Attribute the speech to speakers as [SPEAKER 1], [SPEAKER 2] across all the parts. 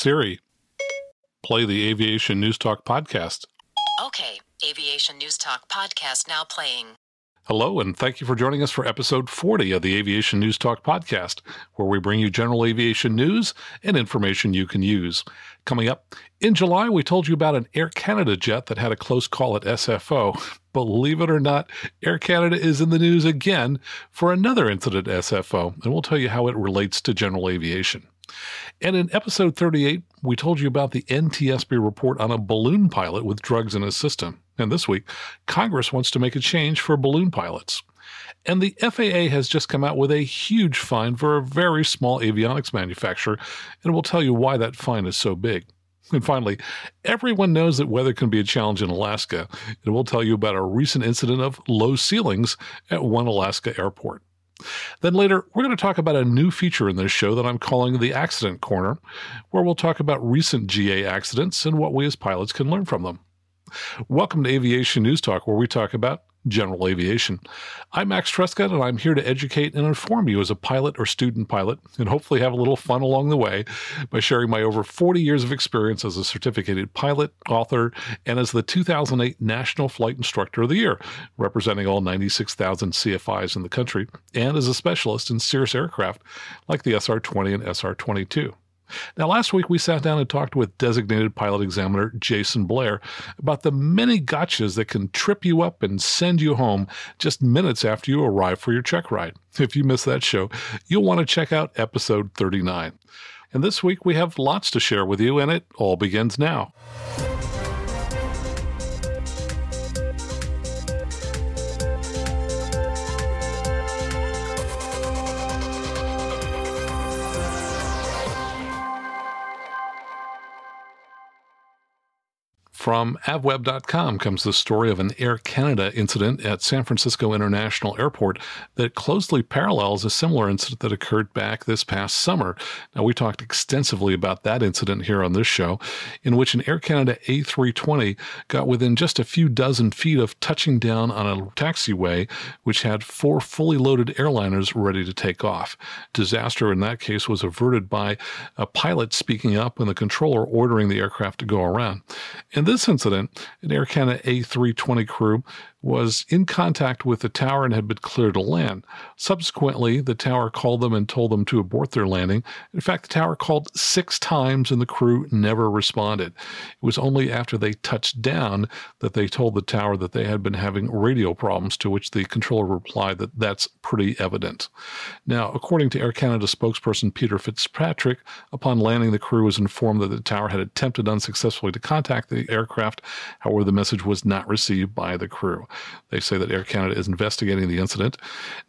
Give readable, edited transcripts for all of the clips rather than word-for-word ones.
[SPEAKER 1] Siri, play the Aviation News Talk podcast.
[SPEAKER 2] Okay, Aviation News Talk podcast now playing.
[SPEAKER 1] Hello, and thank you for joining us for episode 40 of the Aviation News Talk podcast, where we bring you general aviation news and information you can use. Coming up, in July, we told you about an Air Canada jet that had a close call at SFO. Believe it or not, Air Canada is in the news again for another incident at SFO, and we'll tell you how it relates to general aviation. And in episode 38, we told you about the NTSB report on a balloon pilot with drugs in his system. And this week, Congress wants to make a change for balloon pilots. And the FAA has just come out with a huge fine for a very small avionics manufacturer, and we'll tell you why that fine is so big. And finally, everyone knows that weather can be a challenge in Alaska, and we'll tell you about a recent incident of low ceilings at one Alaska airport. Then later, we're going to talk about a new feature in this show that I'm calling the Accident Corner, where we'll talk about recent GA accidents and what we as pilots can learn from them. Welcome to Aviation News Talk, where we talk about general aviation. I'm Max Trescott, and I'm here to educate and inform you as a pilot or student pilot, and hopefully have a little fun along the way by sharing my over 40 years of experience as a certificated pilot, author, and as the 2008 National Flight Instructor of the Year, representing all 96,000 CFIs in the country, and as a specialist in Cirrus aircraft like the SR20 and SR22. Now, last week we sat down and talked with designated pilot examiner Jason Blair about the many gotchas that can trip you up and send you home just minutes after you arrive for your check ride. If you missed that show, you'll want to check out episode 39. And this week we have lots to share with you, and it all begins now. From avweb.com comes the story of an Air Canada incident at San Francisco International Airport that closely parallels a similar incident that occurred back this past summer. Now, we talked extensively about that incident here on this show, in which an Air Canada A320 got within just a few dozen feet of touching down on a taxiway, which had 4 fully loaded airliners ready to take off. Disaster in that case was averted by a pilot speaking up and the controller ordering the aircraft to go around. In this incident, an Air Canada A320 crew was in contact with the tower and had been cleared to land. Subsequently, the tower called them and told them to abort their landing. In fact, the tower called 6 times and the crew never responded. It was only after they touched down that they told the tower that they had been having radio problems, to which the controller replied that that's pretty evident. Now, according to Air Canada spokesperson Peter Fitzpatrick, upon landing, the crew was informed that the tower had attempted unsuccessfully to contact the aircraft. However, the message was not received by the crew. They say that Air Canada is investigating the incident.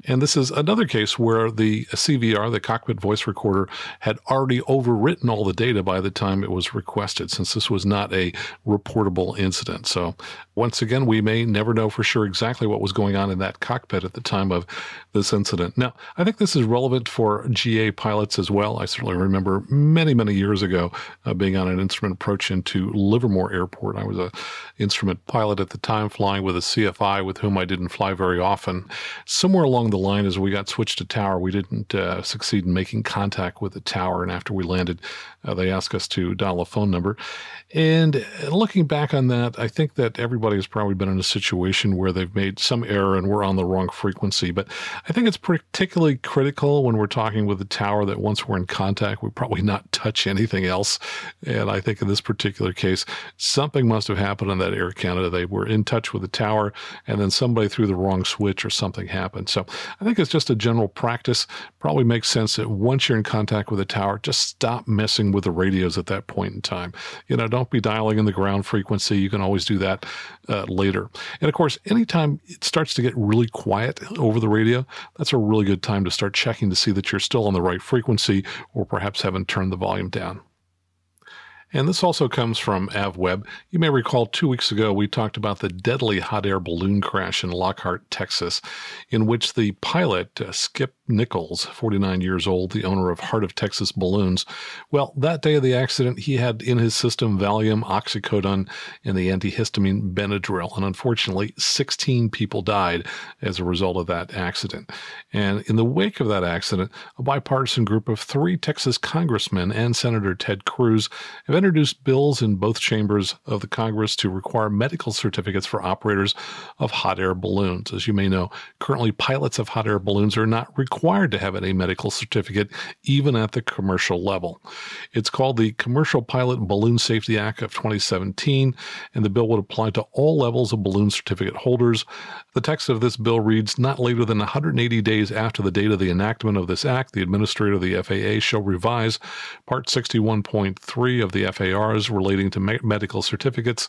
[SPEAKER 1] And this is another case where the CVR, the cockpit voice recorder, had already overwritten all the data by the time it was requested, since this was not a reportable incident. So once again, we may never know for sure exactly what was going on in that cockpit at the time of this incident. Now, I think this is relevant for GA pilots as well. I certainly remember many, many years ago being on an instrument approach into Livermore Airport. I was an instrument pilot at the time, flying with a CFI with whom I didn't fly very often. Somewhere along the line, as we got switched to tower, we didn't succeed in making contact with the tower. And after we landed, they asked us to dial a phone number. And looking back on that, I think that everybody has probably been in a situation where they've made some error and we're on the wrong frequency. But I think it's particularly critical when we're talking with the tower that once we're in contact, we probably not touch anything else. And I think in this particular case, something must have happened on that Air Canada. They were in touch with the tower, and then somebody threw the wrong switch or something happened. So I think it's just a general practice. Probably makes sense that once you're in contact with a tower, just stop messing with the radios at that point in time. Don't be dialing in the ground frequency. You can always do that later. And of course, anytime it starts to get really quiet over the radio, that's a really good time to start checking to see that you're still on the right frequency, or perhaps haven't turned the volume down. And this also comes from AvWeb. You may recall 2 weeks ago we talked about the deadly hot air balloon crash in Lockhart, Texas, in which the pilot, Skip Nichols, 49 years old, the owner of Heart of Texas Balloons. Well, that day of the accident, he had in his system Valium, oxycodone, and the antihistamine Benadryl. And unfortunately, 16 people died as a result of that accident. And in the wake of that accident, a bipartisan group of 3 Texas congressmen and Senator Ted Cruz have introduced bills in both chambers of the Congress to require medical certificates for operators of hot air balloons. As you may know, currently pilots of hot air balloons are not required to have any medical certificate, even at the commercial level. It's called the Commercial Pilot Balloon Safety Act of 2017, and the bill would apply to all levels of balloon certificate holders. The text of this bill reads, not later than 180 days after the date of the enactment of this act, the administrator of the FAA shall revise Part 61.3 of the FARs relating to medical certificates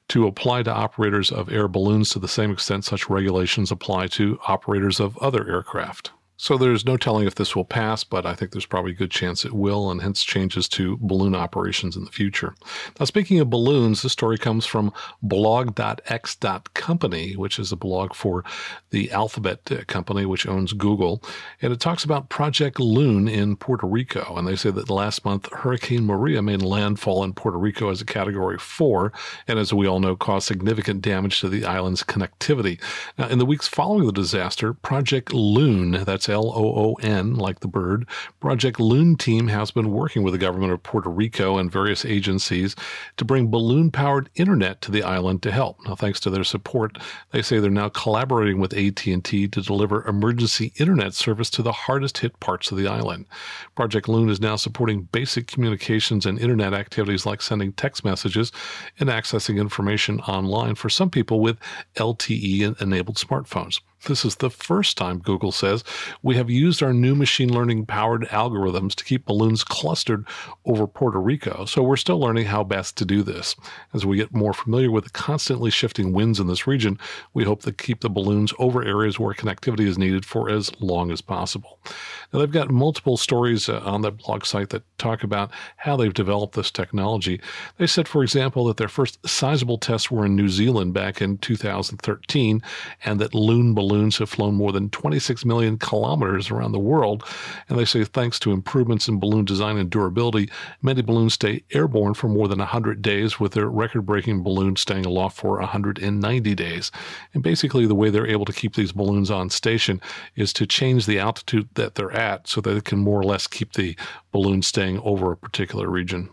[SPEAKER 1] to apply to operators of air balloons to the same extent such regulations apply to operators of other aircraft. So there's no telling if this will pass, but I think there's probably a good chance it will, and hence changes to balloon operations in the future. Now, speaking of balloons, this story comes from blog.x.company, which is a blog for the Alphabet company, which owns Google. And it talks about Project Loon in Puerto Rico. And they say that last month, Hurricane Maria made landfall in Puerto Rico as a Category 4, and as we all know, caused significant damage to the island's connectivity. Now, in the weeks following the disaster, Project Loon, that's Loon, like the bird. Project Loon team has been working with the government of Puerto Rico and various agencies to bring balloon-powered internet to the island to help. Now, thanks to their support, they say they're now collaborating with AT&T to deliver emergency internet service to the hardest-hit parts of the island. Project Loon is now supporting basic communications and internet activities like sending text messages and accessing information online for some people with LTE-enabled smartphones. This is the first time, Google says, we have used our new machine learning-powered algorithms to keep balloons clustered over Puerto Rico, so we're still learning how best to do this. As we get more familiar with the constantly shifting winds in this region, we hope to keep the balloons over areas where connectivity is needed for as long as possible. Now, they've got multiple stories on that blog site that talk about how they've developed this technology. They said, for example, that their first sizable tests were in New Zealand back in 2013, and that Loon balloons have flown more than 26 million kilometers around the world. And they say thanks to improvements in balloon design and durability, many balloons stay airborne for more than 100 days, with their record-breaking balloon staying aloft for 190 days. And basically the way they're able to keep these balloons on station is to change the altitude that they're at so that it can more or less keep the balloon staying over a particular region.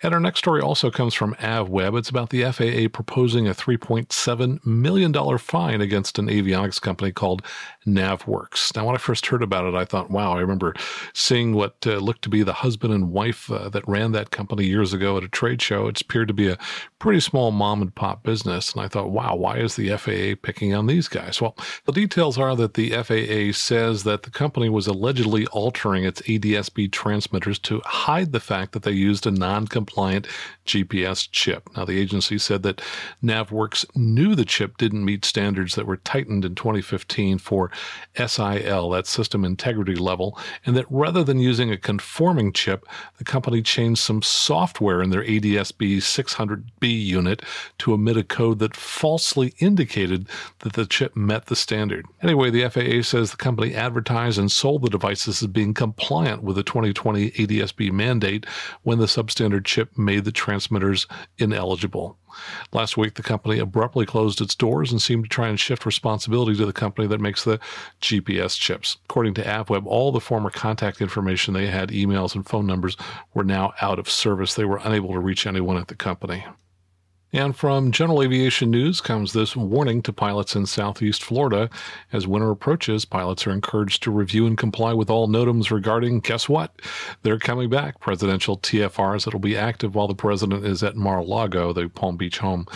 [SPEAKER 1] And our next story also comes from AvWeb. It's about the FAA proposing a $3.7 million fine against an avionics company called NavWorks. Now, when I first heard about it, I thought, wow, I remember seeing what looked to be the husband and wife that ran that company years ago at a trade show. It appeared to be a pretty small mom and pop business. And I thought, wow, why is the FAA picking on these guys? Well, the details are that the FAA says that the company was allegedly altering its ADS-B transmitters to hide the fact that they used a non-compliant GPS chip. Now, the agency said that NavWorks knew the chip didn't meet standards that were tightened in 2015 for SIL, that's system integrity level, and that rather than using a conforming chip, the company changed some software in their ADS-B 600B unit to omit a code that falsely indicated that the chip met the standard. Anyway, the FAA says the company advertised and sold the devices as being compliant with the 2020 ADS-B mandate when the substandard chip made the transmitters ineligible. Last week, the company abruptly closed its doors and seemed to try and shift responsibility to the company that makes the GPS chips. According to AvWeb, all the former contact information they had, emails and phone numbers, were now out of service. They were unable to reach anyone at the company. And from General Aviation News comes this warning to pilots in Southeast Florida. As winter approaches, pilots are encouraged to review and comply with all NOTAMs regarding, guess what? They're coming back, presidential TFRs that will be active while the president is at Mar-a-Lago, the Palm Beach home.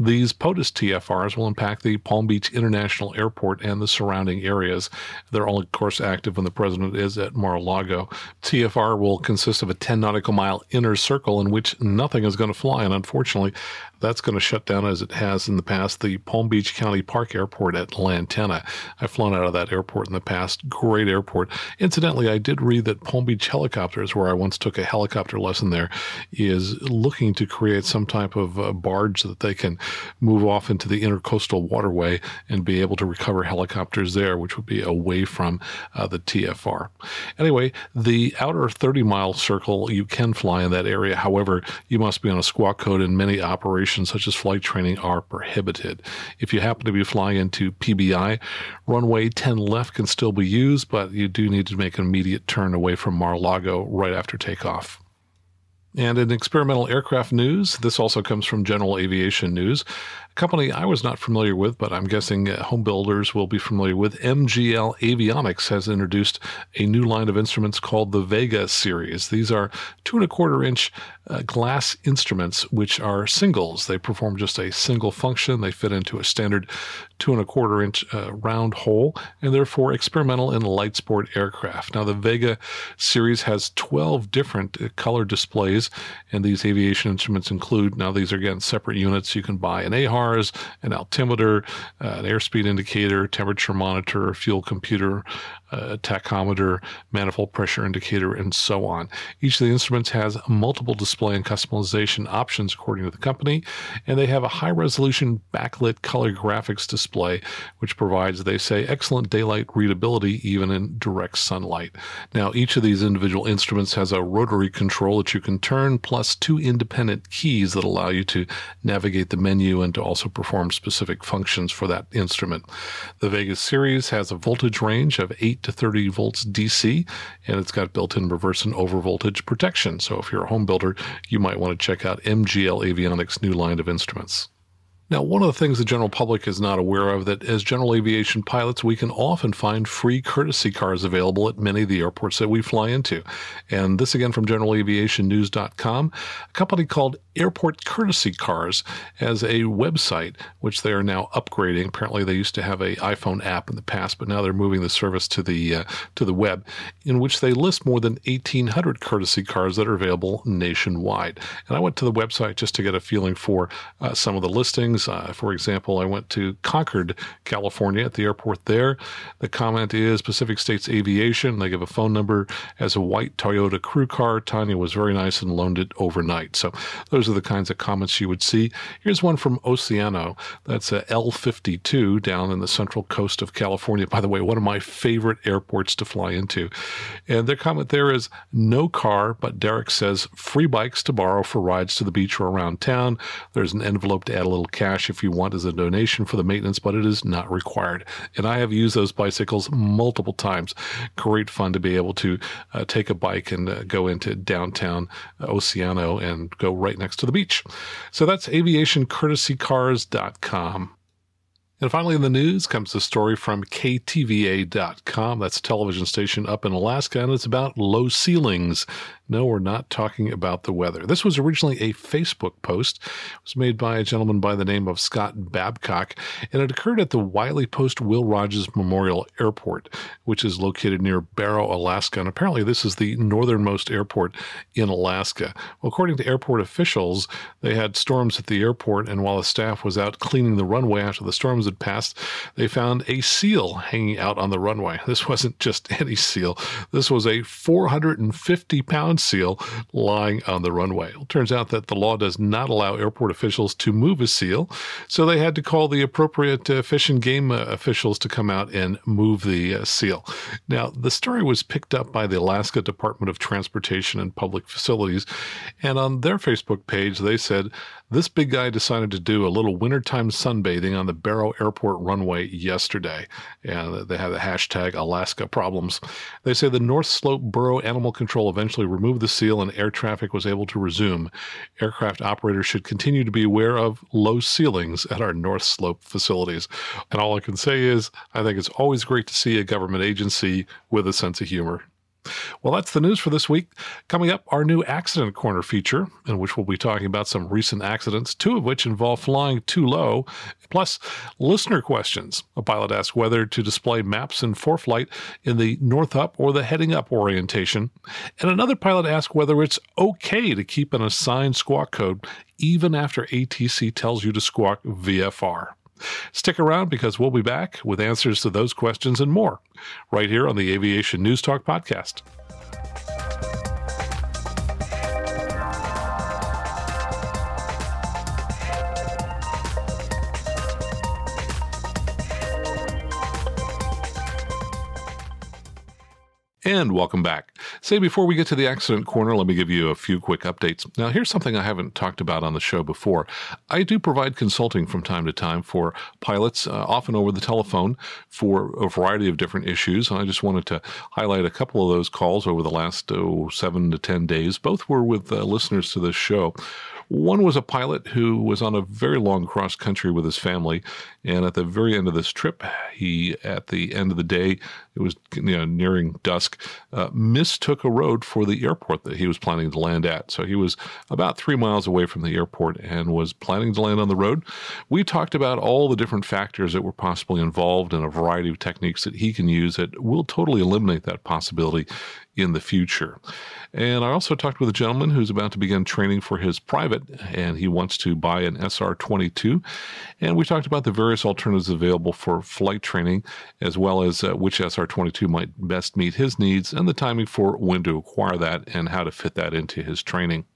[SPEAKER 1] These POTUS TFRs will impact the Palm Beach International Airport and the surrounding areas. They're all, of course, active when the president is at Mar-a-Lago. TFR will consist of a 10 nautical mile inner circle in which nothing is going to fly, and unfortunately, That's going to shut down, as it has in the past, the Palm Beach County Park Airport at Lantana. I've flown out of that airport in the past. Great airport. Incidentally, I did read that Palm Beach Helicopters, where I once took a helicopter lesson there, is looking to create some type of barge that they can move off into the intercoastal waterway and be able to recover helicopters there, which would be away from the TFR. Anyway, the outer 30-mile circle, you can fly in that area. However, you must be on a squawk code, and many operations such as flight training are prohibited. If you happen to be flying into PBI, runway 10 left can still be used, but you do need to make an immediate turn away from Mar-a-Lago right after takeoff. And in experimental aircraft news, this also comes from General Aviation News, a company I was not familiar with, but I'm guessing home builders will be familiar with. MGL Avionics has introduced a new line of instruments called the Vega series. These are 2¼ inch glass instruments, which are singles. They perform just a single function. They fit into a standard 2¼ inch round hole, and therefore experimental in light sport aircraft. Now, the Vega series has 12 different color displays, and these aviation instruments include, now these are again separate units. You can buy an AHRS, an altimeter, an airspeed indicator, temperature monitor, fuel computer, tachometer, manifold pressure indicator, and so on. Each of the instruments has multiple display and customization options according to the company, and they have a high-resolution backlit color graphics display, which provides, they say, excellent daylight readability even in direct sunlight. Now, each of these individual instruments has a rotary control that you can turn, plus 2 independent keys that allow you to navigate the menu and to also perform specific functions for that instrument. The Vega series has a voltage range of 8 to 30 volts DC, and it's got built-in reverse and overvoltage protection. So if you're a home builder, you might want to check out MGL Avionics' new line of instruments. Now, one of the things the general public is not aware of, that as general aviation pilots, we can often find free courtesy cars available at many of the airports that we fly into. And this again from generalaviationnews.com. A company called Airport Courtesy Cars has a website, which they are now upgrading. Apparently, they used to have an iPhone app in the past, but now they're moving the service to the web, in which they list more than 1,800 courtesy cars that are available nationwide. And I went to the website just to get a feeling for some of the listings. For example, I went to Concord, California, at the airport there. The comment is Pacific States Aviation. They give a phone number as a white Toyota crew car. Tanya was very nice and loaned it overnight. So those are the kinds of comments you would see. Here's one from Oceano. That's a L52 down in the central coast of California. By the way, one of my favorite airports to fly into. And their comment there is, no car, but Derek says free bikes to borrow for rides to the beach or around town. There's an envelope to add a little cash if you want as a donation for the maintenance, but it is not required. And I have used those bicycles multiple times. Great fun to be able to take a bike and go into downtown Oceano and go right next to the beach. So that's aviationcourtesycars.com. And finally in the news comes a story from KTVA.com. That's a television station up in Alaska, and it's about low ceilings. No, we're not talking about the weather. This was originally a Facebook post. It was made by a gentleman by the name of Scott Babcock, and it occurred at the Wiley Post Will Rogers Memorial Airport, which is located near Barrow, Alaska. And apparently this is the northernmost airport in Alaska. Well, according to airport officials, they had storms at the airport, and while the staff was out cleaning the runway after the storms had passed, they found a seal hanging out on the runway. This wasn't just any seal. This was a 450-pound seal lying on the runway. It turns out that the law does not allow airport officials to move a seal, so they had to call the appropriate fish and game officials to come out and move the seal. Now, the story was picked up by the Alaska Department of Transportation and Public Facilities, and on their Facebook page, they said, this big guy decided to do a little wintertime sunbathing on the Barrow Airport runway yesterday, and they had the hashtag Alaska Problems. They say the North Slope Borough Animal Control eventually removed the seal and air traffic was able to resume. Aircraft operators should continue to be aware of low ceilings at our North Slope facilities. And all I can say is, I think it's always great to see a government agency with a sense of humor. Well, that's the news for this week. Coming up, our new Accident Corner feature, in which we'll be talking about some recent accidents, 2 of which involve flying too low, plus listener questions. A pilot asks whether to display maps in ForeFlight in the north up or the heading up orientation. And another pilot asks whether it's okay to keep an assigned squawk code even after ATC tells you to squawk VFR. Stick around because we'll be back with answers to those questions and more right here on the Aviation News Talk podcast. And welcome back. Say, before we get to the Accident Corner, let me give you a few quick updates. Now, here's something I haven't talked about on the show before. I do provide consulting from time to time for pilots, often over the telephone, for a variety of different issues. And I just wanted to highlight a couple of those calls over the last 7 to 10 days. Both were with listeners to this show. One was a pilot who was on a very long cross country with his family, and at the very end of this trip, at the end of the day, it was nearing dusk, mistook a road for the airport that he was planning to land at. So he was about 3 miles away from the airport and was planning to land on the road. We talked about all the different factors that were possibly involved and a variety of techniques that he can use that will totally eliminate that possibility in the future. And I also talked with a gentleman who's about to begin training for his private, and he wants to buy an SR22. And we talked about the various alternatives available for flight training, as well as which SR22 might best meet his needs and the timing for when to acquire that and how to fit that into his training.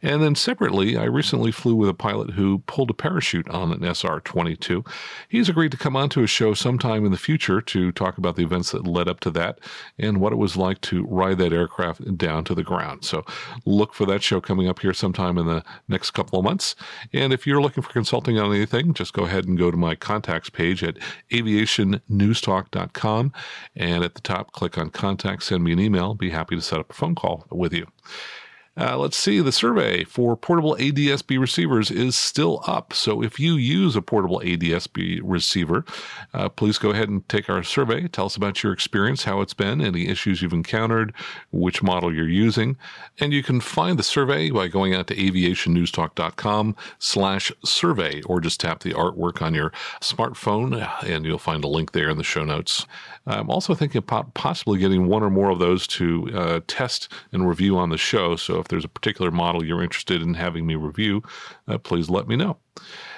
[SPEAKER 1] And then separately, I recently flew with a pilot who pulled a parachute on an SR-22. He's agreed to come onto a show sometime in the future to talk about the events that led up to that and what it was like to ride that aircraft down to the ground. So look for that show coming up here sometime in the next couple of months. And if you're looking for consulting on anything, just go ahead and go to my contacts page at aviationnewstalk.com. And at the top, click on Contact, send me an email. Be happy to set up a phone call with you. Let's see, the survey for portable ADS-B receivers is still up. So if you use a portable ADS-B receiver, please go ahead and take our survey. Tell us about your experience, how it's been, any issues you've encountered, which model you're using. And you can find the survey by going out to aviationnewstalk.com/survey, or just tap the artwork on your smartphone and you'll find a link there in the show notes. I'm also thinking about possibly getting one or more of those to test and review on the show. So if there's a particular model you're interested in having me review, please let me know.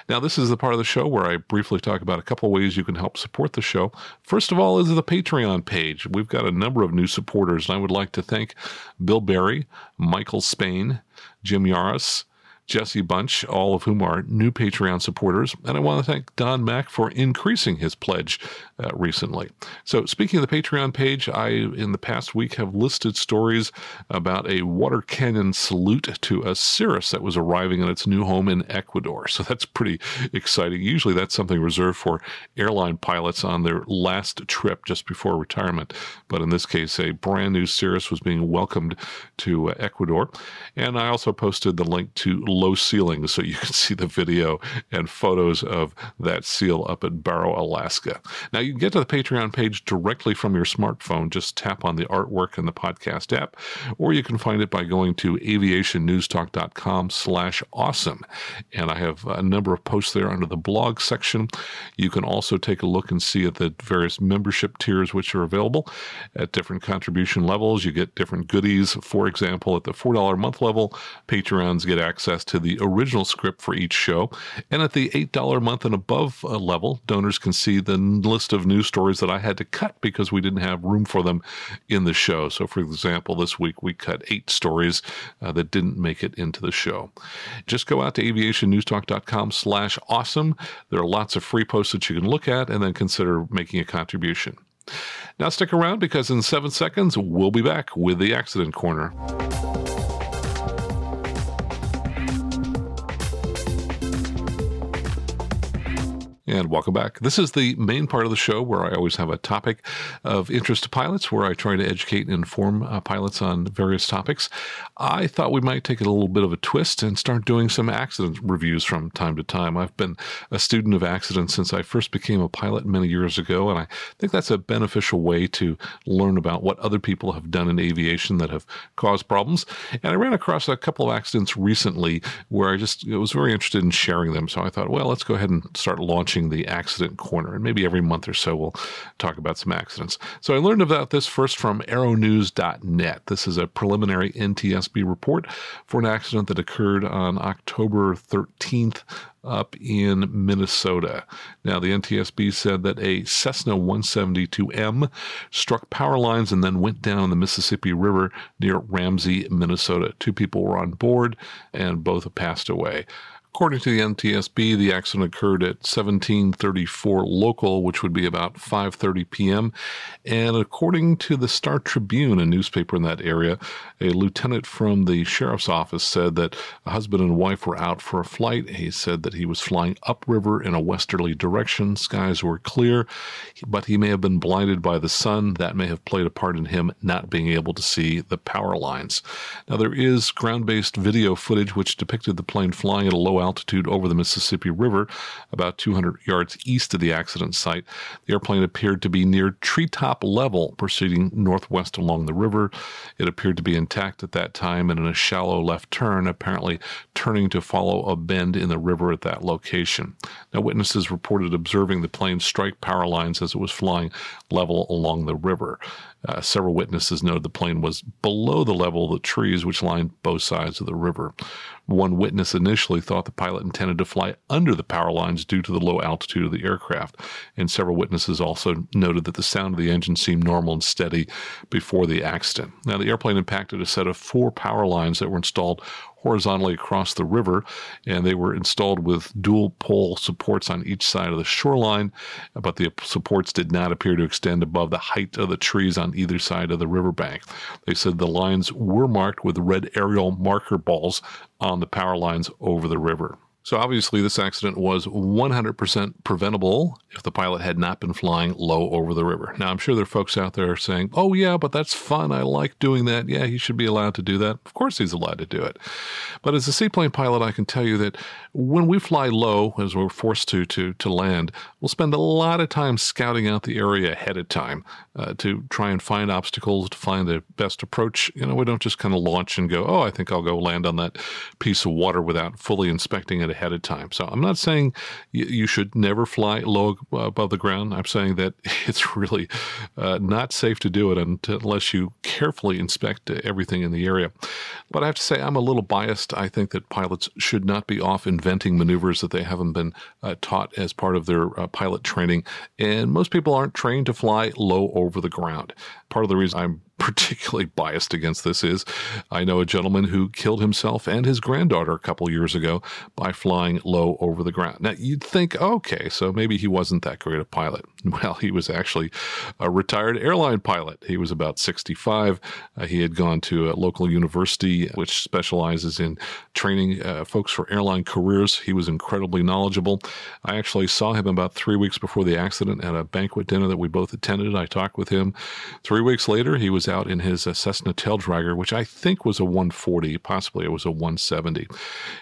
[SPEAKER 1] Now, this is the part of the show where I briefly talk about a couple of ways you can help support the show. First of all is the Patreon page. We've got a number of new supporters, and I would like to thank Bill Berry, Michael Spain, Jim Yaris, Jesse Bunch, all of whom are new Patreon supporters. And I want to thank Don Mack for increasing his pledge recently. So speaking of the Patreon page, I, in the past week, have listed stories about a water canyon salute to a Cirrus that was arriving in its new home in Ecuador. So that's pretty exciting. Usually that's something reserved for airline pilots on their last trip just before retirement. But in this case, a brand new Cirrus was being welcomed to Ecuador. And I also posted the link to Low Ceilings so you can see the video and photos of that seal up at Barrow, Alaska. Now, you can get to the Patreon page directly from your smartphone. Just tap on the artwork in the podcast app, or you can find it by going to aviationnewstalk.com/awesome. And I have a number of posts there under the blog section. You can also take a look and see at the various membership tiers which are available. At different contribution levels, you get different goodies. For example, at the $4 a month level, Patreons get access to the original script for each show. And at the $8 a month and above level, donors can see the list of news stories that I had to cut because we didn't have room for them in the show. So, for example, this week we cut 8 stories that didn't make it into the show. Just go out to aviationnewstalk.com/awesome. There are lots of free posts that you can look at and then consider making a contribution. Now stick around because in 7 seconds, we'll be back with the Accident Corner. And welcome back. This is the main part of the show where I always have a topic of interest to pilots, where I try to educate and inform pilots on various topics. I thought we might take it a little bit of a twist and start doing some accident reviews from time to time. I've been a student of accidents since I first became a pilot many years ago, and I think that's a beneficial way to learn about what other people have done in aviation that have caused problems. And I ran across a couple of accidents recently where I was very interested in sharing them. So I thought, well, let's go ahead and start launching the accident corner, and maybe every month or so we'll talk about some accidents. So I learned about this first from aeronews.net. This is a preliminary NTSB report for an accident that occurred on October 13th up in Minnesota. Now, the NTSB said that a Cessna 172M struck power lines and then went down the Mississippi River near Ramsey, Minnesota. 2 people were on board and both have passed away. According to the NTSB, the accident occurred at 17:34 local, which would be about 5:30 p.m. And according to the Star Tribune, a newspaper in that area, a lieutenant from the sheriff's office said that a husband and wife were out for a flight. He said that he was flying upriver in a westerly direction. Skies were clear, but he may have been blinded by the sun. That may have played a part in him not being able to see the power lines. Now, there is ground-based video footage which depicted the plane flying at a low altitude over the Mississippi River, about 200 yards east of the accident site. The airplane appeared to be near treetop level, proceeding northwest along the river. It appeared to be intact at that time and in a shallow left turn, apparently turning to follow a bend in the river at that location. Now, witnesses reported observing the plane strike power lines as it was flying level along the river. Several witnesses noted the plane was below the level of the trees which lined both sides of the river. One witness initially thought the pilot intended to fly under the power lines due to the low altitude of the aircraft, and several witnesses also noted that the sound of the engine seemed normal and steady before the accident. Now, the airplane impacted a set of 4 power lines that were installed horizontally across the river, and they were installed with dual pole supports on each side of the shoreline, but the supports did not appear to extend above the height of the trees on either side of the riverbank. They said the lines were marked with red aerial marker balls on the power lines over the river. So obviously this accident was 100% preventable if the pilot had not been flying low over the river. Now, I'm sure there are folks out there saying, oh yeah, but that's fun. I like doing that. Yeah, he should be allowed to do that. Of course he's allowed to do it. But as a seaplane pilot, I can tell you that when we fly low, as we're forced to land, we'll spend a lot of time scouting out the area ahead of time to try and find obstacles, to find the best approach. You know, we don't just kind of launch and go, oh, I think I'll go land on that piece of water without fully inspecting it ahead of time. So I'm not saying you should never fly low above the ground. I'm saying that it's really not safe to do it unless you carefully inspect everything in the area. But I have to say I'm a little biased. I think that pilots should not be off inventing maneuvers that they haven't been taught as part of their pilot training. And most people aren't trained to fly low over the ground. Part of the reason I'm particularly biased against this is I know a gentleman who killed himself and his granddaughter a couple years ago by flying low over the ground. Now, you'd think, okay, so maybe he wasn't that great a pilot. Well, he was actually a retired airline pilot. He was about 65. He had gone to a local university which specializes in training folks for airline careers. He was incredibly knowledgeable. I actually saw him about 3 weeks before the accident at a banquet dinner that we both attended. I talked with him. 3 weeks later, he was out in his Cessna tail dragger, which I think was a 140, possibly it was a 170.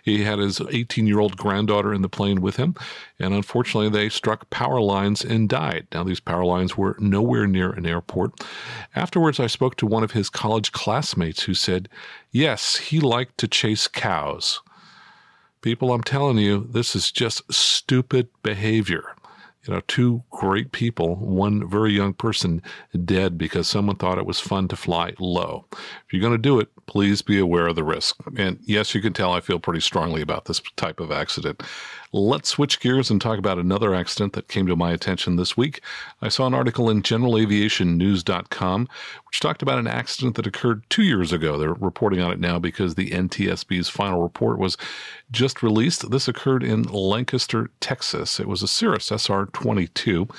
[SPEAKER 1] He had his 18-year-old granddaughter in the plane with him, and unfortunately they struck power lines and died. Now, these power lines were nowhere near an airport. Afterwards, I spoke to one of his college classmates who said, yes, he liked to chase cows. People, I'm telling you, this is just stupid behavior. You know, 2 great people, one very young person dead because someone thought it was fun to fly low. If you're going to do it, please be aware of the risk. And yes, you can tell I feel pretty strongly about this type of accident. Let's switch gears and talk about another accident that came to my attention this week. I saw an article in generalaviationnews.com which talked about an accident that occurred 2 years ago. They're reporting on it now because the NTSB's final report was just released. This occurred in Lancaster, Texas. It was a Cirrus SR22,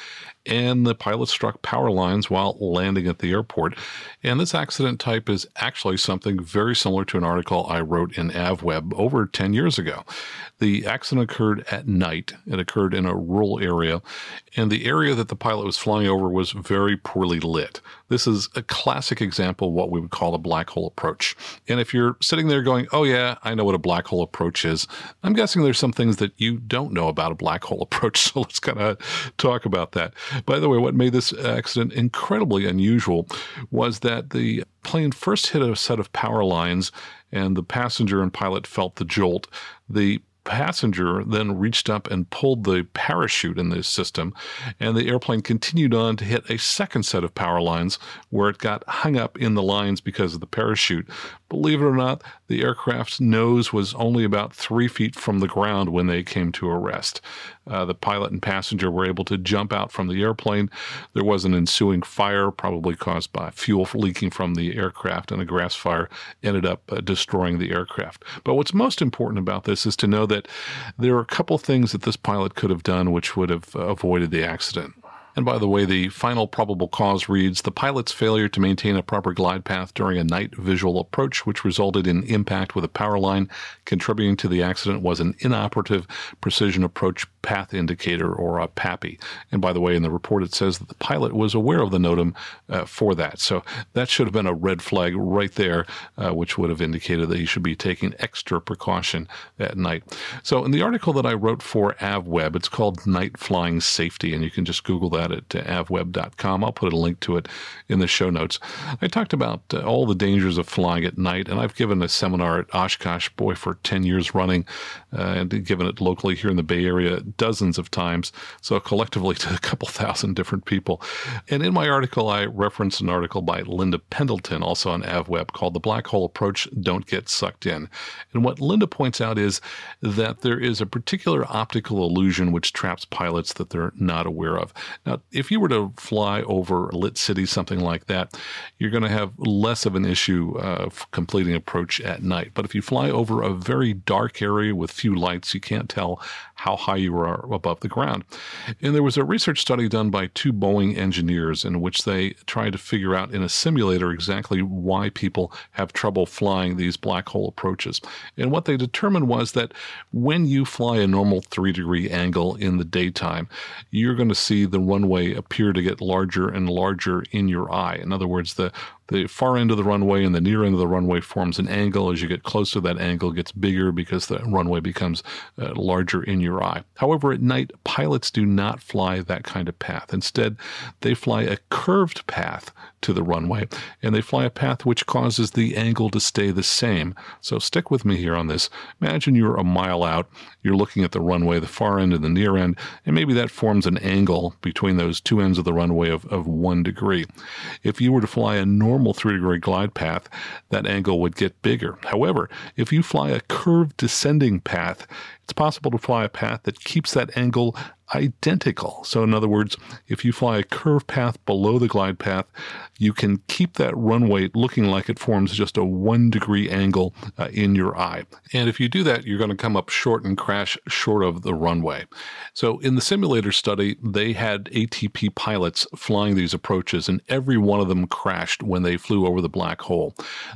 [SPEAKER 1] and the pilot struck power lines while landing at the airport. And this accident type is actually something very similar to an article I wrote in AvWeb over 10 years ago. The accident occurred at night. It occurred in a rural area, and the area that the pilot was flying over was very poorly lit. This is a classic example of what we would call a black hole approach. And if you're sitting there going, oh yeah, I know what a black hole approach is, I'm guessing there's some things that you don't know about a black hole approach, so let's kind of talk about that. By the way, what made this accident incredibly unusual was that the plane first hit a set of power lines, and the passenger and pilot felt the jolt. The passenger then reached up and pulled the parachute in the system, and the airplane continued on to hit a second set of power lines where it got hung up in the lines because of the parachute. Believe it or not, the aircraft's nose was only about 3 feet from the ground when they came to a rest. The pilot and passenger were able to jump out from the airplane. There was an ensuing fire, probably caused by fuel leaking from the aircraft, and a grass fire ended up destroying the aircraft. But what's most important about this is to know that there are a couple things that this pilot could have done which would have avoided the accident. And by the way, the final probable cause reads, the pilot's failure to maintain a proper glide path during a night visual approach, which resulted in impact with a power line contributing to the accident, was an inoperative precision approach path indicator, or a PAPI. And by the way, in the report, it says that the pilot was aware of the NOTAM for that. So that should have been a red flag right there, which would have indicated that he should be taking extra precaution at night. So in the article that I wrote for AvWeb, it's called Night Flying Safety, and you can just Google that at avweb.com. I'll put a link to it in the show notes. I talked about all the dangers of flying at night, and I've given a seminar at Oshkosh, for 10 years running, and given it locally here in the Bay Area dozens of times, so collectively to a couple thousand different people. And in my article, I referenced an article by Linda Pendleton, also on AvWeb, called The Black Hole Approach, Don't Get Sucked In. And what Linda points out is that there is a particular optical illusion which traps pilots that they're not aware of. Now, if you were to fly over a lit city, something like that, you're going to have less of an issue of completing approach at night. But if you fly over a very dark area with few lights, you can't tell how high you are above the ground. And there was a research study done by 2 Boeing engineers in which they tried to figure out in a simulator exactly why people have trouble flying these black hole approaches. And what they determined was that when you fly a normal 3-degree angle in the daytime, you're going to see the runway appear to get larger and larger in your eye. In other words, the far end of the runway and the near end of the runway forms an angle. As you get closer, that angle gets bigger because the runway becomes larger in your eye. However, at night, pilots do not fly that kind of path. Instead, they fly a curved path to the runway, and they fly a path which causes the angle to stay the same. So stick with me here on this. Imagine you're a mile out, you're looking at the runway, the far end and the near end, and maybe that forms an angle between those 2 ends of the runway of 1 degree. If you were to fly a normal 3-degree glide path, that angle would get bigger. However, if you fly a curved descending path, it's possible to fly a path that keeps that angle identical. So in other words, if you fly a curved path below the glide path, you can keep that runway looking like it forms just a 1-degree angle in your eye. And if you do that, you're going to come up short and crash short of the runway. So in the simulator study, they had ATP pilots flying these approaches, and every one of them crashed when they flew over the black hole.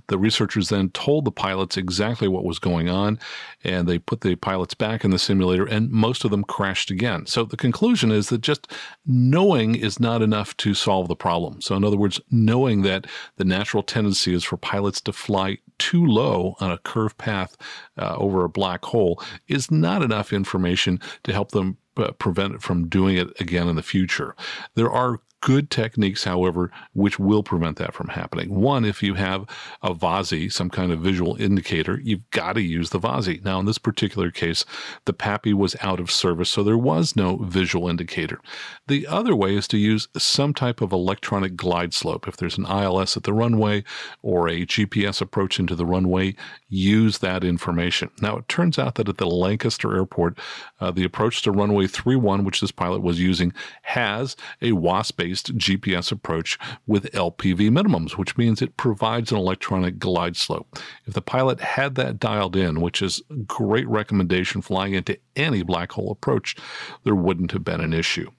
[SPEAKER 1] The researchers then told the pilots exactly what was going on, and they put the pilots back in the simulator, and most of them crashed again. So the conclusion is that just knowing is not enough to solve the problem. So in other words, knowing that the natural tendency is for pilots to fly too low on a curved path over a black hole is not enough information to help them prevent it from doing it again in the future. There are good techniques, however, which will prevent that from happening. One, if you have a VASI, some kind of visual indicator, you've got to use the VASI. Now, in this particular case, the PAPI was out of service, so there was no visual indicator. The other way is to use some type of electronic glide slope. If there's an ILS at the runway or a GPS approach into the runway, use that information. Now, it turns out that at the Lancaster airport, the approach to runway 31, which this pilot was using, has a WASP-based GPS approach with LPV minimums, which means it provides an electronic glide slope. If the pilot had that dialed in, which is a great recommendation flying into any black hole approach, there wouldn't have been an issue.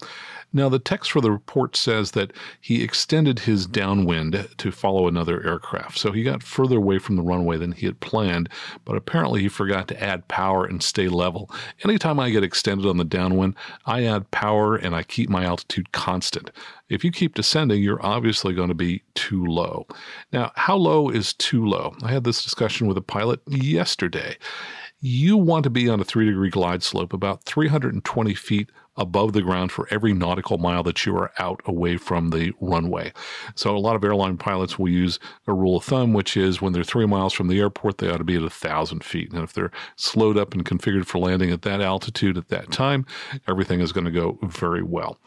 [SPEAKER 1] Now, the text for the report says that he extended his downwind to follow another aircraft. So he got further away from the runway than he had planned, but apparently he forgot to add power and stay level. Anytime I get extended on the downwind, I add power and I keep my altitude constant. If you keep descending, you're obviously going to be too low. Now, how low is too low? I had this discussion with a pilot yesterday. You want to be on a 3-degree glide slope about 320 feet above the ground for every nautical mile that you are out away from the runway. So a lot of airline pilots will use a rule of thumb, which is when they're 3 miles from the airport, they ought to be at 1,000 feet. And if they're slowed up and configured for landing at that altitude at that time, everything is going to go very well.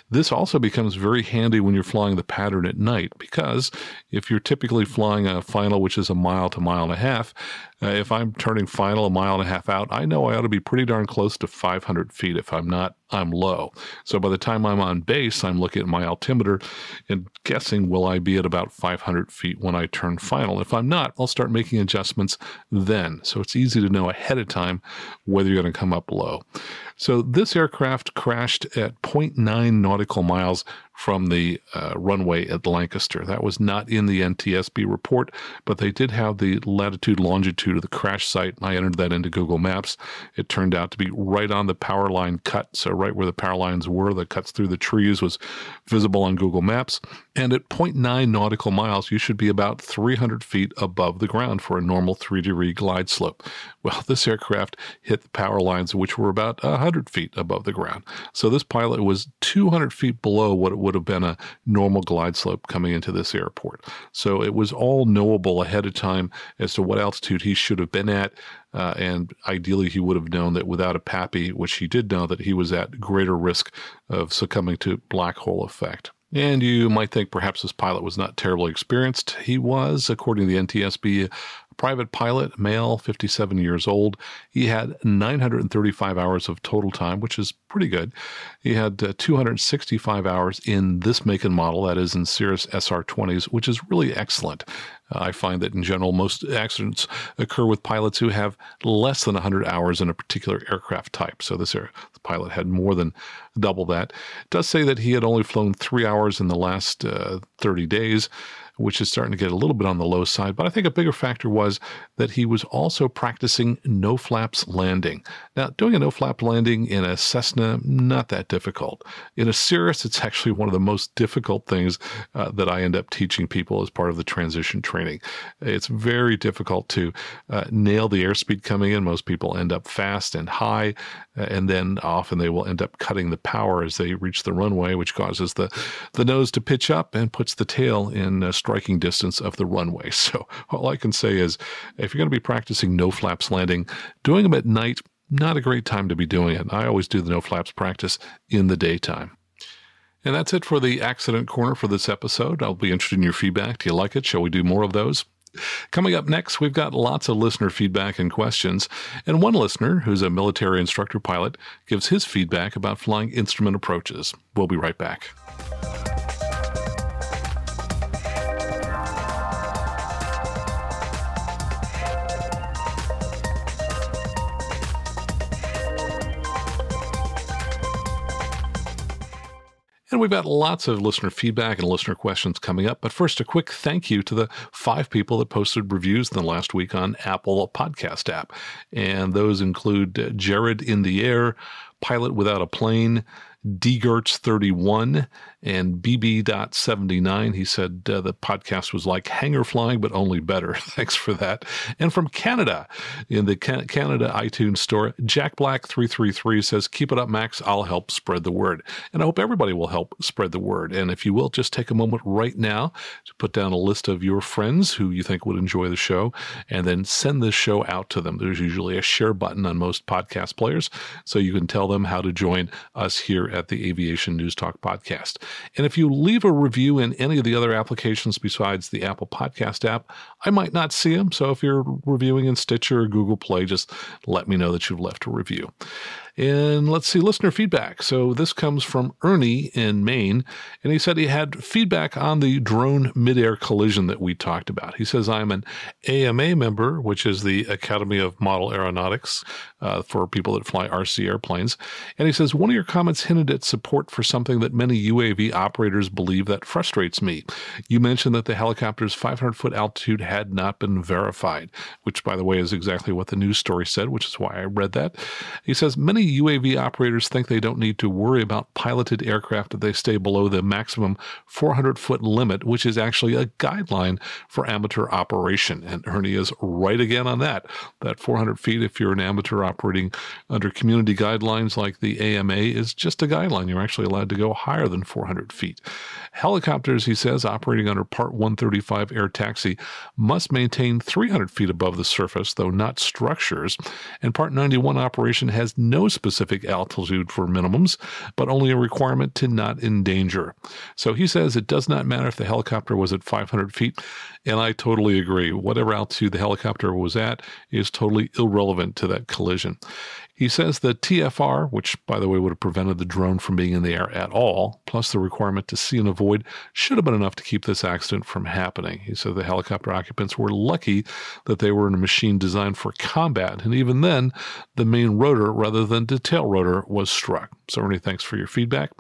[SPEAKER 1] This also becomes very handy when you're flying the pattern at night, because if you're typically flying a final, which is a mile to mile and a half, if I'm turning final a mile and a half out, I know I ought to be pretty darn close to 500 feet. If I'm not, I'm low. So by the time I'm on base, I'm looking at my altimeter and guessing, will I be at about 500 feet when I turn final? If I'm not, I'll start making adjustments then. So it's easy to know ahead of time whether you're going to come up low. So this aircraft crashed at 0.9 nautical miles from the runway at Lancaster. That was not in the NTSB report, but they did have the latitude, longitude of the crash site. I entered that into Google Maps. It turned out to be right on the power line cut, so right where the power lines were, that cuts through the trees, was visible on Google Maps. And at 0.9 nautical miles, you should be about 300 feet above the ground for a normal 3-degree glide slope. Well, this aircraft hit the power lines, which were about 100 feet above the ground. So this pilot was 200 feet below what it would have been a normal glide slope coming into this airport. So it was all knowable ahead of time as to what altitude he should have been at. And ideally, he would have known that without a PAPI, which he did know, that he was at greater risk of succumbing to black hole effect. And you might think perhaps this pilot was not terribly experienced. He was, according to the NTSB, private pilot, male, 57 years old. He had 935 hours of total time, which is pretty good. He had 265 hours in this make and model, that is in Cirrus SR20s, which is really excellent. I find that in general, most accidents occur with pilots who have less than 100 hours in a particular aircraft type. So this pilot had more than double that. It does say that he had only flown 3 hours in the last 30 days, which is starting to get a little bit on the low side. But I think a bigger factor was that he was also practicing no-flaps landing. Now, doing a no-flap landing in a Cessna, not that difficult. In a Cirrus, it's actually one of the most difficult things that I end up teaching people as part of the transition training. It's very difficult to nail the airspeed coming in. Most people end up fast and high, and then often they will end up cutting the power as they reach the runway, which causes the nose to pitch up and puts the tail in striking distance of the runway. So all I can say is, if you're going to be practicing no-flaps landing, doing them at night, not a great time to be doing it. I always do the no-flaps practice in the daytime. And that's it for the Accident Corner for this episode. I'll be interested in your feedback. Do you like it? Shall we do more of those? Coming up next, we've got lots of listener feedback and questions. And one listener, who's a military instructor pilot, gives his feedback about flying instrument approaches. We'll be right back. And we've got lots of listener feedback and listener questions coming up. But first, a quick thank you to the 5 people that posted reviews in the last week on Apple Podcast app. And those include Jared in the Air, Pilot Without a Plane, DGertz31, and BB.79. He said the podcast was like hangar flying, but only better. Thanks for that. And from Canada, in the Canada iTunes store, Jack Black 333 says, "Keep it up, Max. I'll help spread the word." And I hope everybody will help spread the word. And if you will, just take a moment right now to put down a list of your friends who you think would enjoy the show, and then send this show out to them. There's usually a share button on most podcast players, so you can tell them how to join us here at the Aviation News Talk podcast. And if you leave a review in any of the other applications besides the Apple Podcast app, I might not see them. So if you're reviewing in Stitcher or Google Play, just let me know that you've left a review. And let's see, listener feedback. So this comes from Ernie in Maine, and he said he had feedback on the drone midair collision that we talked about. He says, I'm an AMA member, which is the Academy of Model Aeronautics for people that fly RC airplanes. And he says, one of your comments hinted at support for something that many UAV operators believe that frustrates me. You mentioned that the helicopter's 500-foot altitude had not been verified, which, by the way, is exactly what the news story said, which is why I read that. He says, many UAV operators think they don't need to worry about piloted aircraft if they stay below the maximum 400-foot limit, which is actually a guideline for amateur operation. And Ernie is right again on that. That 400 feet, if you're an amateur operating under community guidelines like the AMA, is just a guideline. You're actually allowed to go higher than 400 feet. Helicopters, he says, operating under Part 135 air taxi must maintain 300 feet above the surface, though not structures. And Part 91 operation has no specific altitude for minimums, but only a requirement to not endanger. So he says it does not matter if the helicopter was at 500 feet, and I totally agree. Whatever altitude the helicopter was at is totally irrelevant to that collision. He says the TFR, which, by the way, would have prevented the drone from being in the air at all, plus the requirement to see and avoid, should have been enough to keep this accident from happening. He said the helicopter occupants were lucky that they were in a machine designed for combat, and even then, the main rotor rather than the tail rotor was struck. So, Ernie, thanks for your feedback.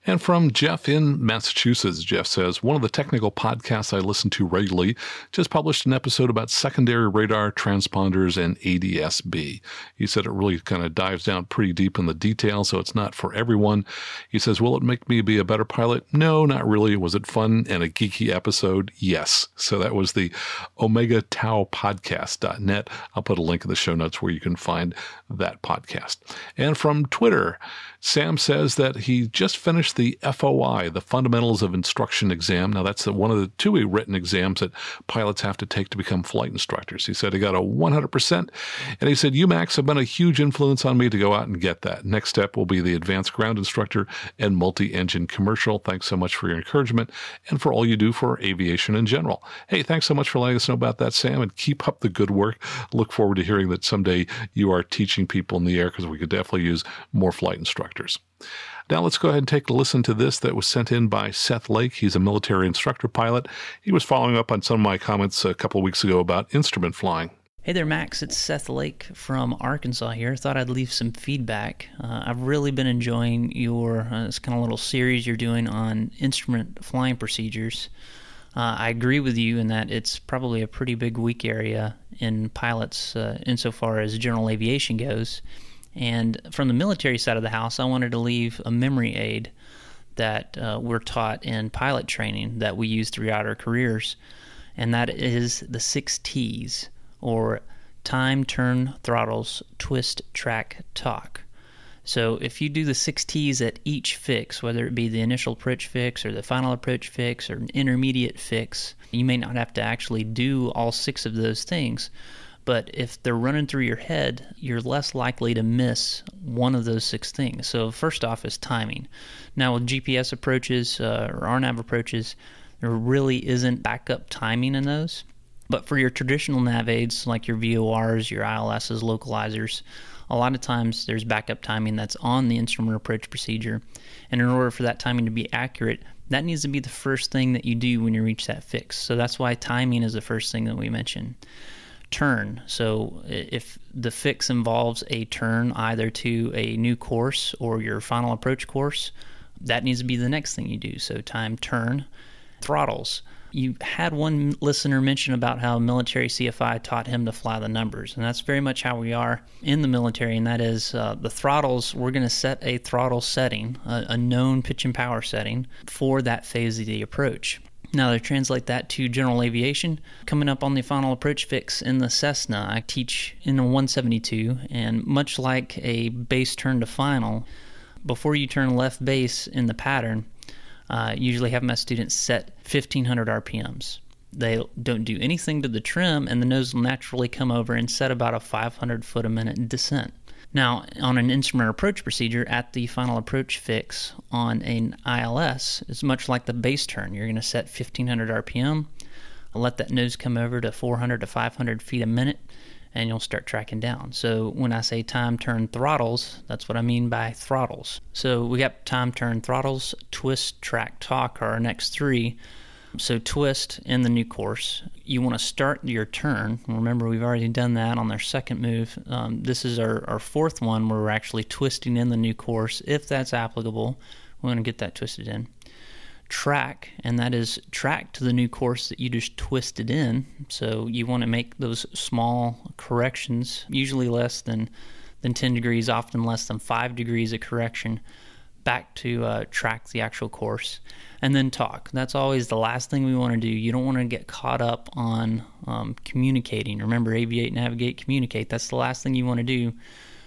[SPEAKER 1] And from Jeff in Massachusetts, Jeff says, one of the technical podcasts I listen to regularly just published an episode about secondary radar, transponders, and ADS-B. He said it really kind of dives down pretty deep in the details, so it's not for everyone. He says, will it make me be a better pilot? No, not really. Was it fun and a geeky episode? Yes. So that was the OmegaTauPodcast.net. I'll put a link in the show notes where you can find that podcast. And from Twitter, Sam says that he just finished the FOI, the Fundamentals of Instruction exam. Now, that's one of the two written exams that pilots have to take to become flight instructors. He said he got a 100%, and he said, UMAX have been a huge influence on me to go out and get that. Next step will be the Advanced Ground Instructor and Multi-Engine Commercial. Thanks so much for your encouragement and for all you do for aviation in general. Hey, thanks so much for letting us know about that, Sam, and keep up the good work. Look forward to hearing that someday you are teaching people in the air, because we could definitely use more flight instructors. Now let's go ahead and take a listen to this that was sent in by Seth Lake. He's a military instructor pilot. He was following up on some of my comments a couple of weeks ago about instrument flying.
[SPEAKER 3] Hey there, Max. It's Seth Lake from Arkansas here. Thought I'd leave some feedback. I've really been enjoying your this kind of little series you're doing on instrument flying procedures. I agree with you in that it's probably a pretty big weak area in pilots insofar as general aviation goes. And from the military side of the house, I wanted to leave a memory aid that we're taught in pilot training that we use throughout our careers, and that is the 6 T's, or time, turn, throttles, twist, track, talk. So if you do the 6 T's at each fix, whether it be the initial approach fix or the final approach fix or an intermediate fix, you may not have to actually do all 6 of those things. But if they're running through your head, you're less likely to miss one of those 6 things. So first off is timing. Now with GPS approaches or RNAV approaches, there really isn't backup timing in those. But for your traditional nav aids, like your VORs, your ILSs, localizers, a lot of times there's backup timing that's on the instrument approach procedure. And in order for that timing to be accurate, that needs to be the first thing that you do when you reach that fix. So that's why timing is the first thing that we mention. Turn. So if the fix involves a turn either to a new course or your final approach course, that needs to be the next thing you do. So time, turn. Throttles. You had one listener mention about how military CFI taught him to fly the numbers, and that's very much how we are in the military, and that is the throttles, we're going to set a throttle setting, a known pitch and power setting for that phase of the approach. Now, to translate that to general aviation, coming up on the final approach fix in the Cessna, I teach in a 172, and much like a base turn to final, before you turn left base in the pattern, usually have my students set 1,500 RPMs. They don't do anything to the trim, and the nose will naturally come over and set about a 500 foot a minute descent. Now, on an instrument approach procedure at the final approach fix on an ILS, it's much like the base turn. You're going to set 1,500 RPM, let that nose come over to 400 to 500 feet a minute, and you'll start tracking down. So when I say time turn throttles, that's what I mean by throttles. So we got time turn throttles, twist, track, talk are our next three. So twist in the new course, you want to start your turn. Remember, we've already done that on our second move. This is our fourth one where we're actually twisting in the new course. If that's applicable, we want to get that twisted in. Track, and that is track to the new course that you just twisted in. So you want to make those small corrections, usually less than 10 degrees, often less than 5 degrees of correction, back to track the actual course. And then talk. That's always the last thing we want to do. You don't want to get caught up on communicating. Remember, aviate, navigate, communicate. That's the last thing you want to do.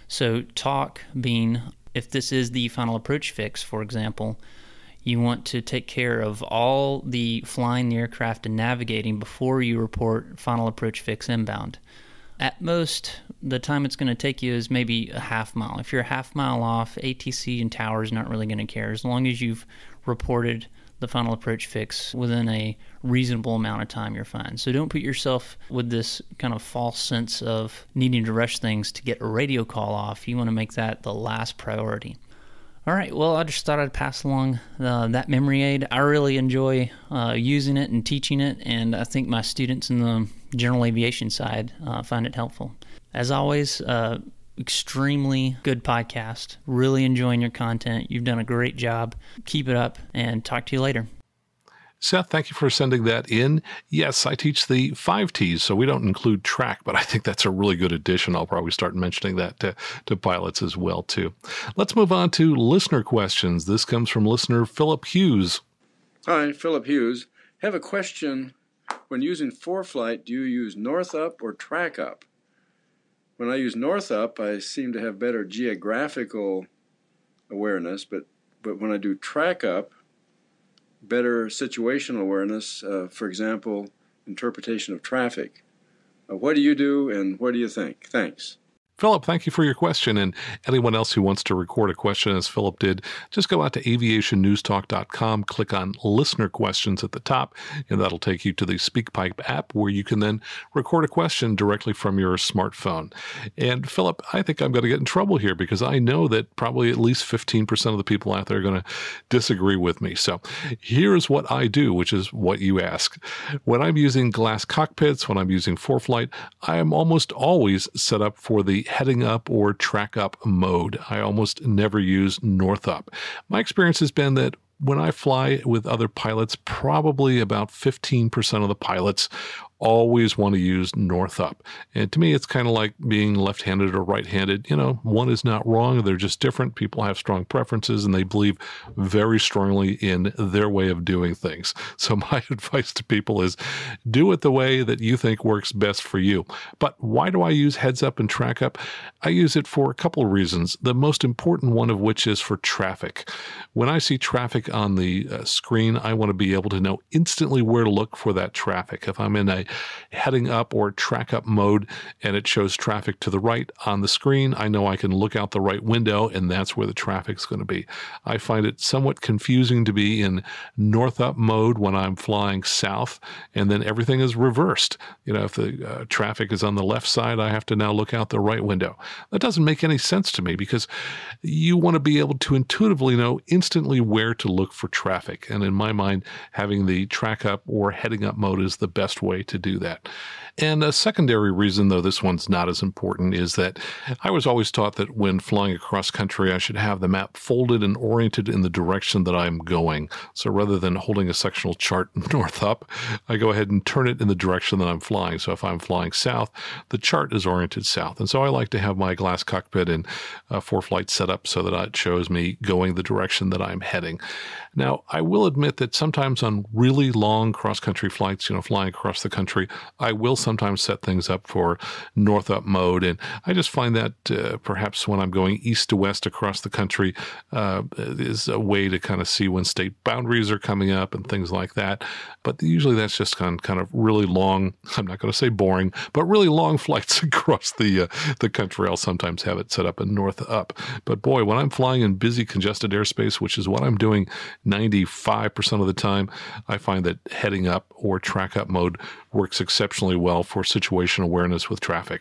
[SPEAKER 3] So talk being, if this is the final approach fix, for example, you want to take care of all the flying the aircraft and navigating before you report final approach fix inbound. At most, the time it's going to take you is maybe a half mile. If you're a half mile off, ATC and tower is not really going to care. As long as you've reported the final approach fix within a reasonable amount of time, you're fine. So don't put yourself with this kind of false sense of needing to rush things to get a radio call off. You want to make that the last priority. All right, well, I just thought I'd pass along that memory aid. I really enjoy using it and teaching it, and I think my students in the general aviation side find it helpful. As always, extremely good podcast. Really enjoying your content. You've done a great job. Keep it up, and talk to you later.
[SPEAKER 1] Seth, thank you for sending that in. Yes, I teach the 5 Ts, so we don't include track, but I think that's a really good addition. I'll probably start mentioning that to pilots as well, too. Let's move on to listener questions. This comes from listener Philip Hughes.
[SPEAKER 4] Hi, Philip Hughes. Have a question. When using ForeFlight, do you use north up or track up? When I use north up, I seem to have better geographical awareness, but when I do track up, better situational awareness, for example, interpretation of traffic. What do you do, and what do you think? Thanks.
[SPEAKER 1] Philip, thank you for your question. And anyone else who wants to record a question, as Philip did, just go out to aviationnewstalk.com, click on listener questions at the top, and that'll take you to the SpeakPipe app where you can then record a question directly from your smartphone. And Philip, I think I'm going to get in trouble here because I know that probably at least 15% of the people out there are going to disagree with me. So here's what I do, which is what you ask. When I'm using glass cockpits, when I'm using ForeFlight, I am almost always set up for the heading up or track up mode. I almost never use north up. My experience has been that when I fly with other pilots, probably about 15% of the pilots always want to use north up. And to me, it's kind of like being left-handed or right-handed. You know, one is not wrong. They're just different. People have strong preferences, and they believe very strongly in their way of doing things. So my advice to people is do it the way that you think works best for you. But why do I use heads up and track up? I use it for a couple of reasons, the most important one of which is for traffic. When I see traffic on the screen, I want to be able to know instantly where to look for that traffic. If I'm in a heading up or track up mode and it shows traffic to the right on the screen, I know I can look out the right window and that's where the traffic's going to be. I find it somewhat confusing to be in north up mode when I'm flying south and then everything is reversed. You know, if the traffic is on the left side, I have to now look out the right window. That doesn't make any sense to me because you want to be able to intuitively know instantly where to look for traffic. And in my mind, having the track up or heading up mode is the best way to do that. And a secondary reason, though this one's not as important, is that I was always taught that when flying across country, I should have the map folded and oriented in the direction that I'm going. So rather than holding a sectional chart north up, I go ahead and turn it in the direction that I'm flying. So if I'm flying south, the chart is oriented south. And so I like to have my glass cockpit and ForeFlight set up so that it shows me going the direction that I'm heading. Now, I will admit that sometimes on really long cross-country flights, you know, flying across the country, I will sometimes set things up for north-up mode. And I just find that perhaps when I'm going east to west across the country is a way to kind of see when state boundaries are coming up and things like that. But usually that's just kind of really long, I'm not going to say boring, but really long flights across the country. I'll sometimes have it set up in north-up. But boy, when I'm flying in busy, congested airspace, which is what I'm doing 95% of the time, I find that heading up or track up mode works exceptionally well for situational awareness with traffic.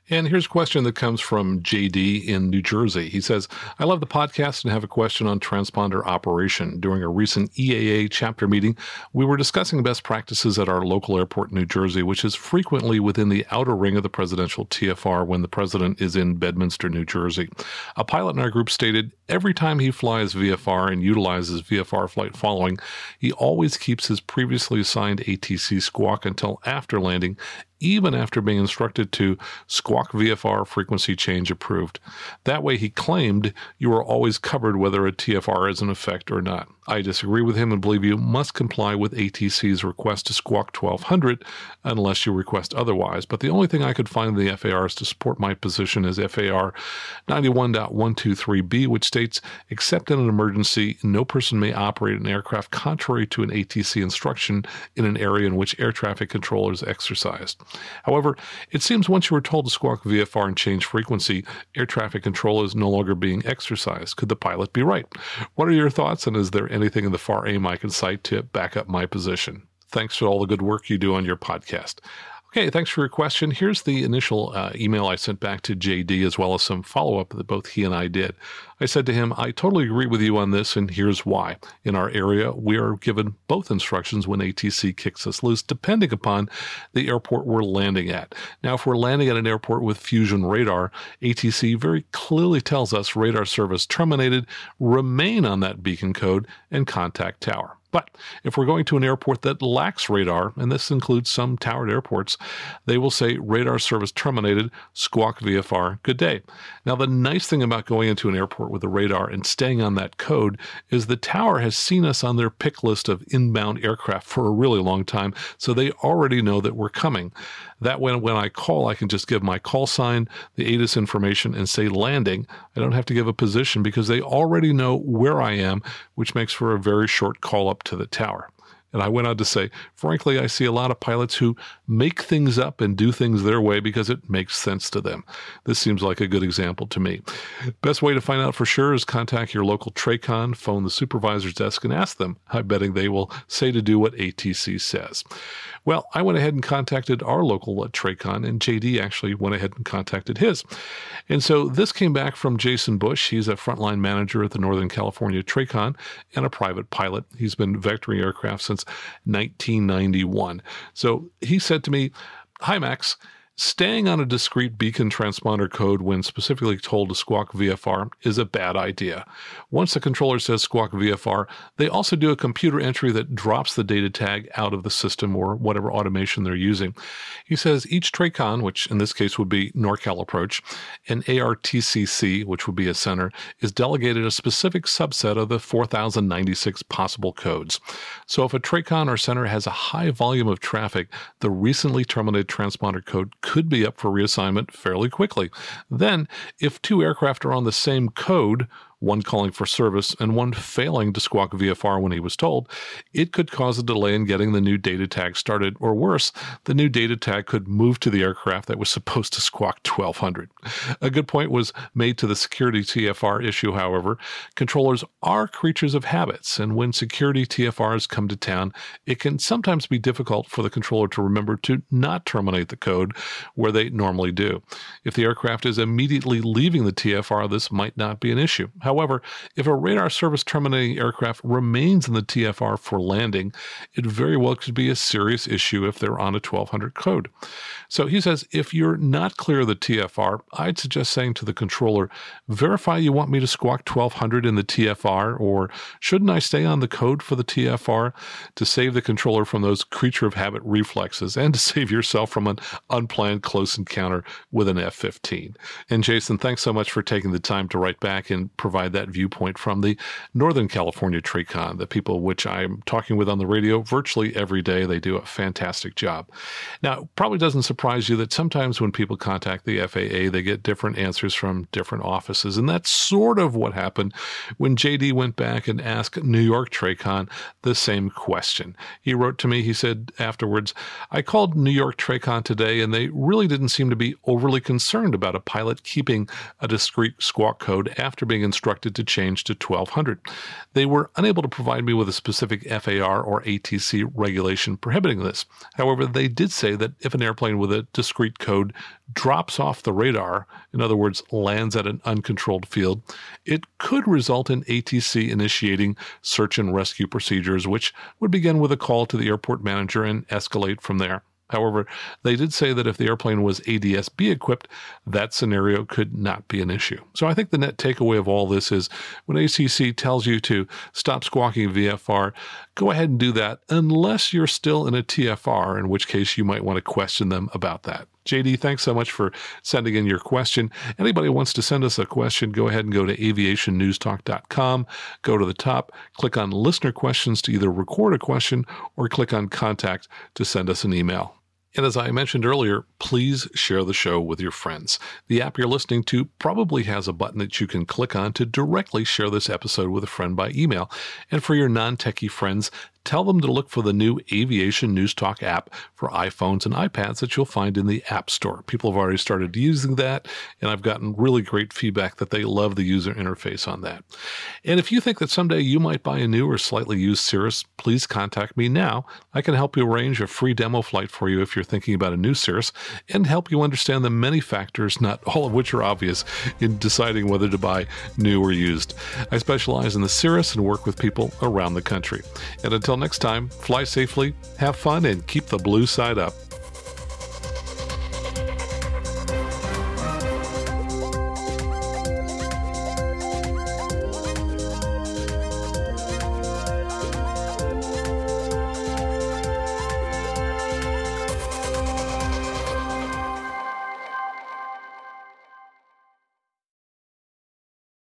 [SPEAKER 1] And here's a question that comes from JD in New Jersey. He says, I love the podcast and have a question on transponder operation. During a recent EAA chapter meeting, we were discussing best practices at our local airport in New Jersey, which is frequently within the outer ring of the presidential TFR when the president is in Bedminster, New Jersey. A pilot in our group stated every time he flies VFR and utilizes VFR flight following, he always keeps his previously assigned ATC squawk until after landing, even after being instructed to squawk VFR frequency change approved. That way, he claimed, you are always covered whether a TFR is in effect or not. I disagree with him and believe you must comply with ATC's request to squawk 1200 unless you request otherwise. But the only thing I could find in the FARs to support my position is FAR 91.123b, which states, except in an emergency, no person may operate an aircraft contrary to an ATC instruction in an area in which air traffic control is exercised. However, it seems once you are told to squawk VFR and change frequency, air traffic control is no longer being exercised. Could the pilot be right? What are your thoughts, and is there anything in the FAR aim I can cite to back up my position? Thanks for all the good work you do on your podcast. Okay, thanks for your question. Here's the initial email I sent back to JD, as well as some follow-up that both he and I did. I said to him, I totally agree with you on this, and here's why. In our area, we are given both instructions when ATC kicks us loose, depending upon the airport we're landing at. Now, if we're landing at an airport with fusion radar, ATC very clearly tells us radar service terminated, remain on that beacon code, and contact tower. But if we're going to an airport that lacks radar, and this includes some towered airports, they will say radar service terminated, squawk VFR, good day. Now, the nice thing about going into an airport with a radar and staying on that code is the tower has seen us on their pick list of inbound aircraft for a really long time, so they already know that we're coming. That way, when I call, I can just give my call sign, the ATIS information, and say landing. I don't have to give a position because they already know where I am, which makes for a very short call up to the tower. And I went on to say, frankly, I see a lot of pilots who make things up and do things their way because it makes sense to them. This seems like a good example to me. Best way to find out for sure is contact your local TRACON, phone the supervisor's desk, and ask them. I'm betting they will say to do what ATC says. Well, I went ahead and contacted our local TRACON, and JD actually went ahead and contacted his. And so this came back from Jason Bush. He's a frontline manager at the Northern California TRACON and a private pilot. He's been vectoring aircraft since 1991. So he said to me, "Hi, Max. Staying on a discrete beacon transponder code when specifically told to squawk VFR is a bad idea. Once the controller says squawk VFR, they also do a computer entry that drops the data tag out of the system or whatever automation they're using." He says each TRACON, which in this case would be NorCal Approach, and ARTCC, which would be a center, is delegated a specific subset of the 4,096 possible codes. So if a TRACON or center has a high volume of traffic, the recently terminated transponder code could be up for reassignment fairly quickly. Then, if two aircraft are on the same code, one calling for service and one failing to squawk VFR when he was told, it could cause a delay in getting the new data tag started, or worse, the new data tag could move to the aircraft that was supposed to squawk 1200. A good point was made to the security TFR issue, however. Controllers are creatures of habits, and when security TFRs come to town, it can sometimes be difficult for the controller to remember to not terminate the code where they normally do. If the aircraft is immediately leaving the TFR, this might not be an issue. However, if a radar service terminating aircraft remains in the TFR for landing, it very well could be a serious issue if they're on a 1200 code. So he says, if you're not clear of the TFR, I'd suggest saying to the controller, verify you want me to squawk 1200 in the TFR, or shouldn't I stay on the code for the TFR, to save the controller from those creature of habit reflexes and to save yourself from an unplanned close encounter with an F-15. And Jason, thanks so much for taking the time to write back and provide that viewpoint from the Northern California TRACON, the people which I'm talking with on the radio virtually every day. They do a fantastic job. Now, it probably doesn't surprise you that sometimes when people contact the FAA, they get different answers from different offices. And that's sort of what happened when JD went back and asked New York TRACON the same question. He wrote to me, he said afterwards, "I called New York TRACON today and they really didn't seem to be overly concerned concerned about a pilot keeping a discrete squawk code after being instructed to change to 1200. They were unable to provide me with a specific FAR or ATC regulation prohibiting this. However, they did say that if an airplane with a discrete code drops off the radar, in other words, lands at an uncontrolled field, it could result in ATC initiating search and rescue procedures, which would begin with a call to the airport manager and escalate from there. However, they did say that if the airplane was ADS-B equipped, that scenario could not be an issue. So I think the net takeaway of all this is when ACC tells you to stop squawking VFR, go ahead and do that unless you're still in a TFR, in which case you might want to question them about that. JD, thanks so much for sending in your question. Anybody who wants to send us a question, go ahead and go to aviationnewstalk.com, go to the top, click on listener questions to either record a question or click on contact to send us an email. And as I mentioned earlier, please share the show with your friends. The app you're listening to probably has a button that you can click on to directly share this episode with a friend by email. And for your non-techie friends, tell them to look for the new Aviation News Talk app for iPhones and iPads that you'll find in the App Store. People have already started using that, and I've gotten really great feedback that they love the user interface on that. And if you think that someday you might buy a new or slightly used Cirrus, please contact me now. I can help you arrange a free demo flight for you if you're thinking about a new Cirrus, and help you understand the many factors, not all of which are obvious, in deciding whether to buy new or used. I specialize in the Cirrus and work with people around the country. And until next time, fly safely, have fun, and keep the blue side up.